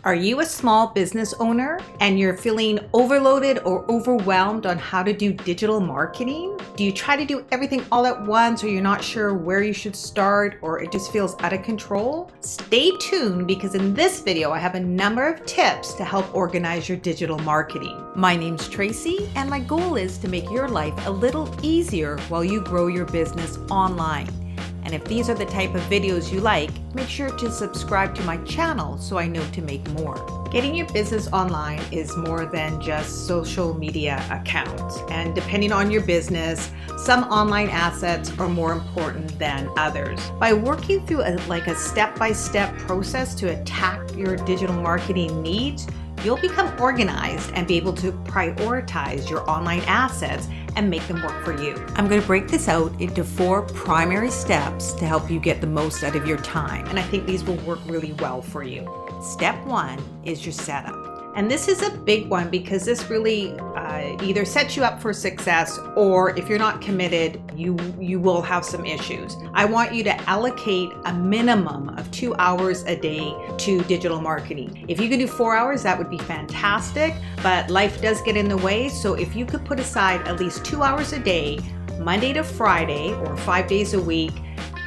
Are you a small business owner and you're feeling overloaded or overwhelmed on how to do digital marketing? Do you try to do everything all at once, or you're not sure where you should start, or it just feels out of control? Stay tuned, because in this video I have a number of tips to help organize your digital marketing. My name's Tracy, and my goal is to make your life a little easier while you grow your business online. And if these are the type of videos you like, make sure to subscribe to my channel so I know to make more. Getting your business online is more than just social media accounts. And depending on your business, some online assets are more important than others. By working through a step-by-step process to attack your digital marketing needs, you'll become organized and be able to prioritize your online assets and make them work for you. I'm going to break this out into 4 primary steps to help you get the most out of your time. And I think these will work really well for you. Step 1 is your setup. And this is a big one because this really either sets you up for success, or if you're not committed, you will have some issues. I want you to allocate a minimum of 2 hours a day to digital marketing. If you can do 4 hours, that would be fantastic, but life does get in the way. So if you could put aside at least 2 hours a day, Monday to Friday, or 5 days a week,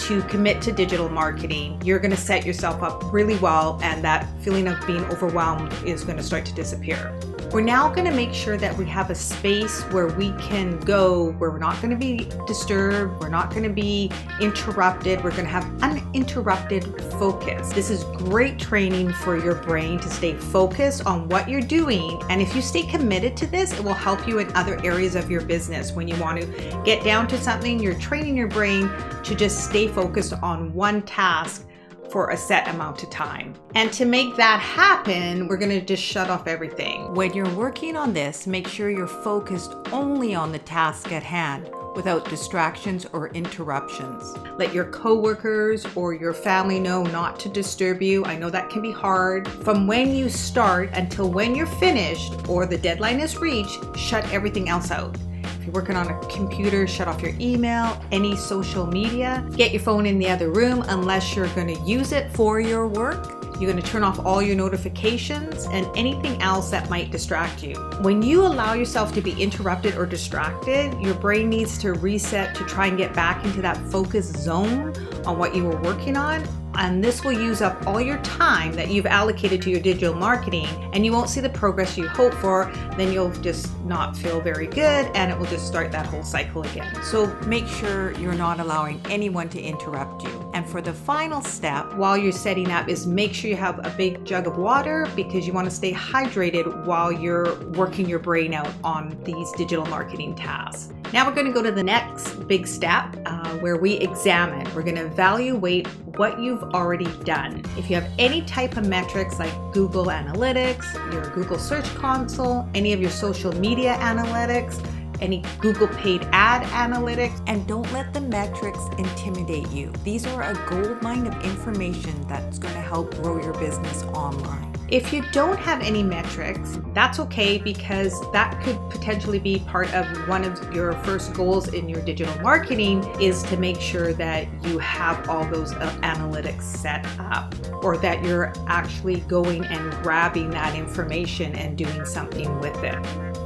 to commit to digital marketing, you're going to set yourself up really well, and that feeling of being overwhelmed is going to start to disappear. We're now going to make sure that we have a space where we can go, where we're not going to be disturbed, we're not going to be interrupted, we're going to have uninterrupted focus. This is great training for your brain to stay focused on what you're doing, and if you stay committed to this, it will help you in other areas of your business. When you want to get down to something, you're training your brain to just stay focused on one task for a set amount of time. And to make that happen, we're going to just shut off everything. When you're working on this, make sure you're focused only on the task at hand without distractions or interruptions. Let your coworkers or your family know not to disturb you. I know that can be hard. From when you start until when you're finished or the deadline is reached, shut everything else out. If you're working on a computer, shut off your email, any social media. Get your phone in the other room unless you're going to use it for your work. You're going to turn off all your notifications and anything else that might distract you. When you allow yourself to be interrupted or distracted, your brain needs to reset to try and get back into that focus zone on what you were working on. And this will use up all your time that you've allocated to your digital marketing, and you won't see the progress you hope for. Then you'll just not feel very good, and it will just start that whole cycle again. So make sure you're not allowing anyone to interrupt you. And for the final step, while you're setting up, is make sure you have a big jug of water, because you want to stay hydrated while you're working your brain out on these digital marketing tasks. Now we're going to go to the next big step where we examine. We're going to evaluate what you've already done. If you have any type of metrics like Google Analytics, your Google Search Console, any of your social media analytics, any Google paid ad analytics, and don't let the metrics intimidate you. These are a gold mine of information that's going to help grow your business online. If you don't have any metrics, that's okay, because that could potentially be part of one of your first goals in your digital marketing, is to make sure that you have all those analytics set up, or that you're actually going and grabbing that information and doing something with it.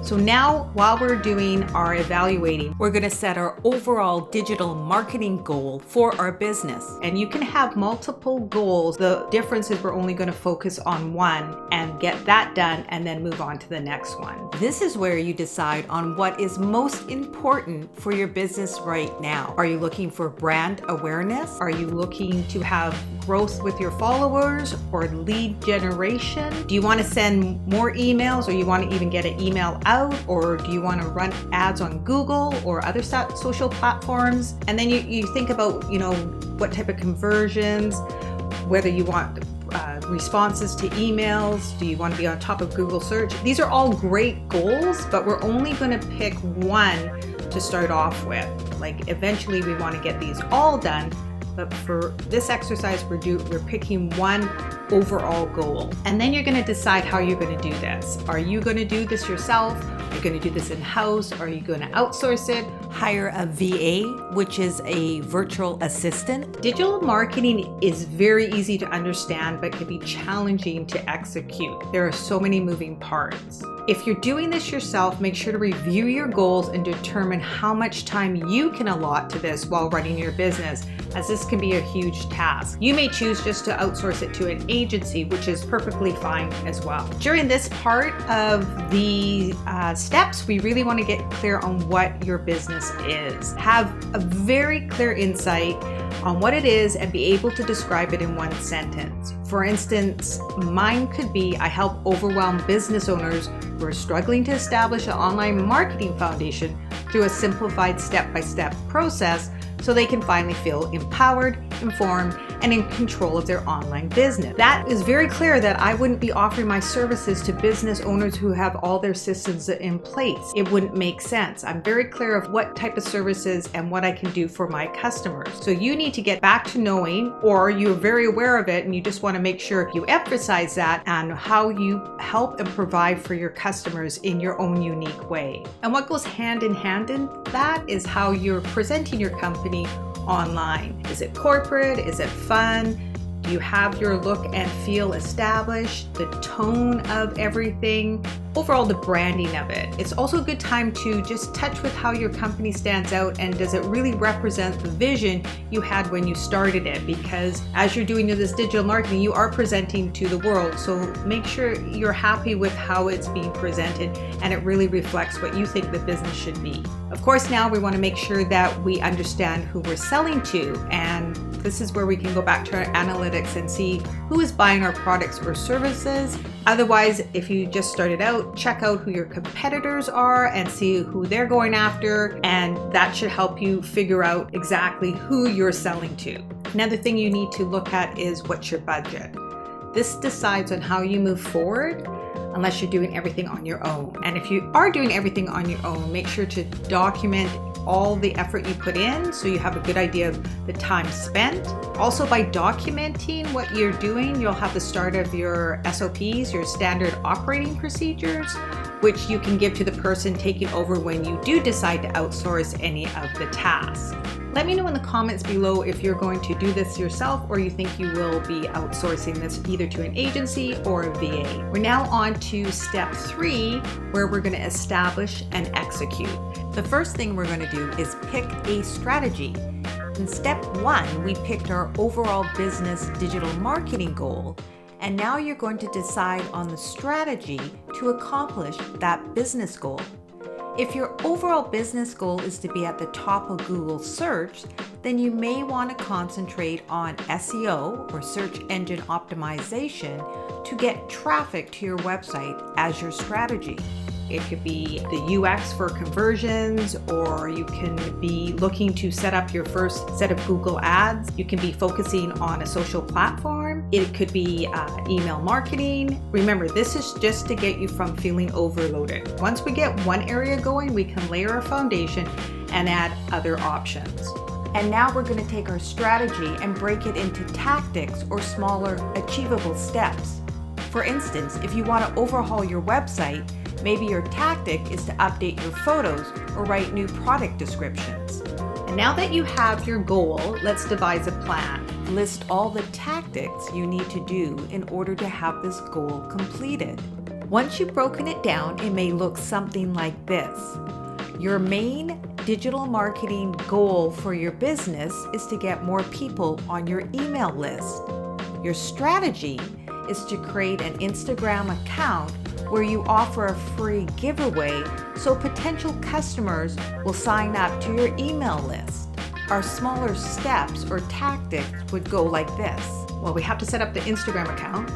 So now, while we're doing our evaluating, we're going to set our overall digital marketing goal for our business. And you can have multiple goals. The difference is we're only going to focus on one and get that done, and then move on to the next one. This is where you decide on what is most important for your business right now. Are you looking for brand awareness? Are you looking to have growth with your followers or lead generation? Do you want to send more emails, or you want to even get an email out, or do you want to run ads on Google or other social platforms? And then you think about, what type of conversions, whether you want responses to emails, do you want to be on top of Google search? These are all great goals, but we're only going to pick one to start off with. Like, eventually we want to get these all done, but for this exercise we're picking one overall goal. And then you're going to decide how you're going to do this. Are you going to do this yourself? Are you going to do this in-house? Are you going to outsource it? Hire a VA, which is a virtual assistant. Digital marketing is very easy to understand, but can be challenging to execute. There are so many moving parts. If you're doing this yourself, make sure to review your goals and determine how much time you can allot to this while running your business, as this can be a huge task. You may choose just to outsource it to an agency, which is perfectly fine as well. During this part of the steps, we really want to get clear on what your business is. Have a very clear insight on what it is and be able to describe it in one sentence. For instance, mine could be, I help overwhelmed business owners who are struggling to establish an online marketing foundation through a simplified step-by-step process so they can finally feel empowered, informed, and in control of their online business. That is very clear that I wouldn't be offering my services to business owners who have all their systems in place. It wouldn't make sense. I'm very clear of what type of services and what I can do for my customers. So you need to get back to knowing, or you're very aware of it and you just want to make sure you emphasize that and how you help and provide for your customers in your own unique way. And what goes hand in that is how you're presenting your company online. Is it corporate? Is it fun? Do you have your look and feel established? The tone of everything? Overall, the branding of it. It's also a good time to just touch with how your company stands out and does it really represent the vision you had when you started it? Because as you're doing this digital marketing, you are presenting to the world. So make sure you're happy with how it's being presented and it really reflects what you think the business should be. Of course, now we want to make sure that we understand who we're selling to, and this is where we can go back to our analytics and see who is buying our products or services. Otherwise, if you just started out, check out who your competitors are and see who they're going after, and that should help you figure out exactly who you're selling to. Another thing you need to look at is what's your budget. This decides on how you move forward unless you're doing everything on your own. And if you are doing everything on your own, make sure to document all the effort you put in so you have a good idea of the time spent. Also, by documenting what you're doing, you'll have the start of your SOPs, your standard operating procedures, which you can give to the person taking over when you do decide to outsource any of the tasks. Let me know in the comments below if you're going to do this yourself or you think you will be outsourcing this either to an agency or a VA. We're now on to step 3, where we're going to establish and execute. The first thing we're going to do is pick a strategy. In step 1, we picked our overall business digital marketing goal, and now you're going to decide on the strategy to accomplish that business goal. If your overall business goal is to be at the top of Google search, then you may want to concentrate on SEO or search engine optimization to get traffic to your website as your strategy. It could be the UX for conversions, or you can be looking to set up your first set of Google ads. You can be focusing on a social platform. It could be email marketing. Remember, this is just to get you from feeling overloaded. Once we get one area going, we can layer a foundation and add other options. And now we're going to take our strategy and break it into tactics or smaller, achievable steps. For instance, if you want to overhaul your website, maybe your tactic is to update your photos or write new product descriptions. And now that you have your goal, let's devise a plan. List all the tactics you need to do in order to have this goal completed. Once you've broken it down, it may look something like this. Your main digital marketing goal for your business is to get more people on your email list. Your strategy is to create an Instagram account where you offer a free giveaway so potential customers will sign up to your email list. Our smaller steps or tactics would go like this. Well, we have to set up the Instagram account,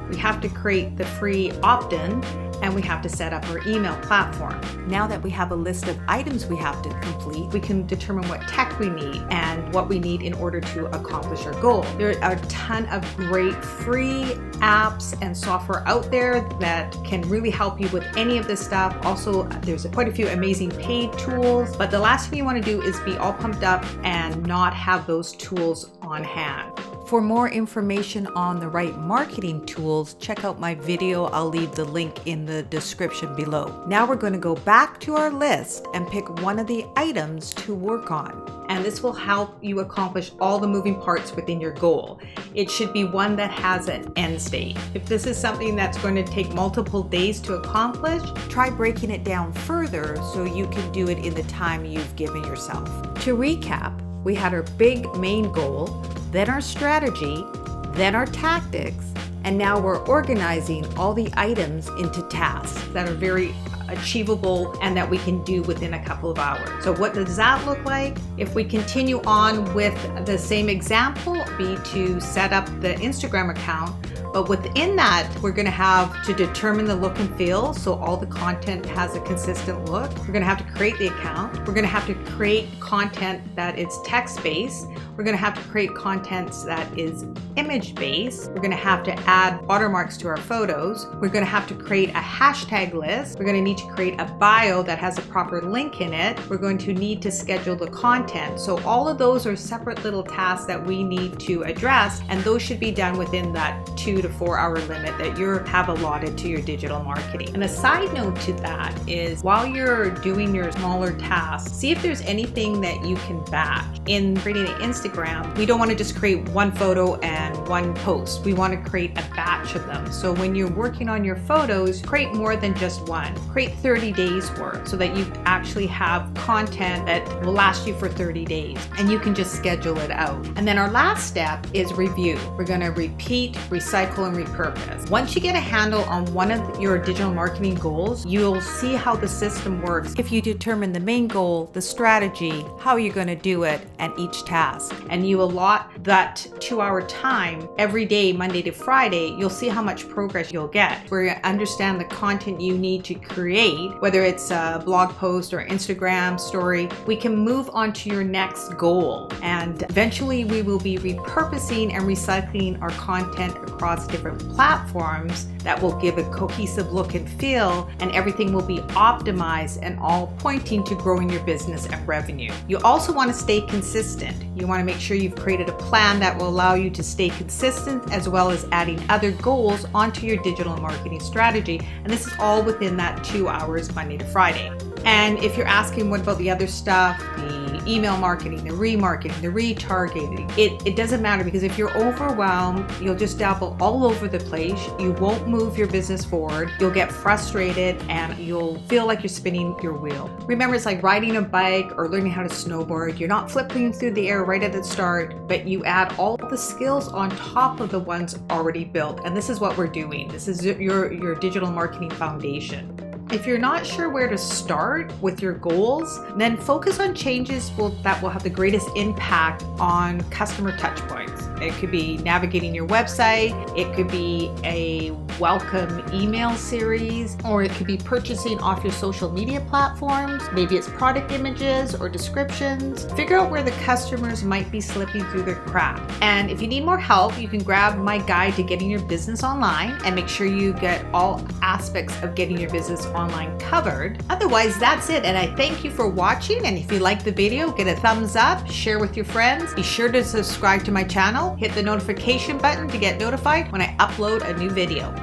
we have to create the free opt-in, and we have to set up our email platform. Now that we have a list of items we have to complete, we can determine what tech we need and what we need in order to accomplish our goal. There are a ton of great free apps and software out there that can really help you with any of this stuff. Also, there's quite a few amazing paid tools, but the last thing you want to do is be all pumped up and not have those tools on hand. For more information on the right marketing tools, check out my video. I'll leave the link in the description below. Now we're going to go back to our list and pick one of the items to work on. And this will help you accomplish all the moving parts within your goal. It should be one that has an end state. If this is something that's going to take multiple days to accomplish, try breaking it down further so you can do it in the time you've given yourself. To recap, we had our big main goal, then our strategy, then our tactics, and now we're organizing all the items into tasks that are very achievable and that we can do within a couple of hours. So what does that look like? If we continue on with the same example, be to set up the Instagram account, but within that, we're going to have to determine the look and feel so all the content has a consistent look. We're going to have to create the account. We're going to have to create content that is text-based. We're going to have to create content that is image-based. We're going to have to add watermarks to our photos. We're going to have to create a hashtag list. We're going to need to create a bio that has a proper link in it. We're going to need to schedule the content. So all of those are separate little tasks that we need to address, and those should be done within that 2 to 4 hour limit that you have allotted to your digital marketing. And a side note to that is while you're doing your smaller tasks, see if there's anything that you can batch. In creating an Instagram, we don't want to just create one photo and one post. We want to create a batch of them. So when you're working on your photos, create more than just one. Create 30 days worth so that you actually have content that will last you for 30 days and you can just schedule it out. And then our last step is review. We're going to repeat, recycle, and repurpose. Once you get a handle on one of your digital marketing goals, you'll see how the system works. If you determine the main goal, the strategy, how you're going to do it, and each task, and you allot that 2-hour time every day, Monday to Friday, you'll see how much progress you'll get. Where you understand the content you need to create, whether it's a blog post or Instagram story, we can move on to your next goal. And eventually we will be repurposing and recycling our content across different platforms that will give a cohesive look and feel, and everything will be optimized and all pointing to growing your business and revenue. You also want to stay consistent. You want to make sure you've created a plan that will allow you to stay consistent, as well as adding other goals onto your digital marketing strategy. And this is all within that 2 hours, Monday to Friday. And if you're asking what about the other stuff, the email marketing, the remarketing, the retargeting, it doesn't matter, because if you're overwhelmed, you'll just dabble all over the place. You won't move your business forward. You'll get frustrated and you'll feel like you're spinning your wheel. Remember, it's like riding a bike or learning how to snowboard. You're not flipping through the air right at the start, but you add all the skills on top of the ones already built. And this is what we're doing. This is your digital marketing foundation. If you're not sure where to start with your goals, then focus on changes that will have the greatest impact on customer touch points. It could be navigating your website, it could be a welcome email series, or it could be purchasing off your social media platforms. Maybe it's product images or descriptions. Figure out where the customers might be slipping through the cracks. And if you need more help, you can grab my guide to getting your business online and make sure you get all aspects of getting your business online covered. Otherwise, that's it. And I thank you for watching. And if you like the video, get a thumbs up, share with your friends. Be sure to subscribe to my channel. Hit the notification button to get notified when I upload a new video.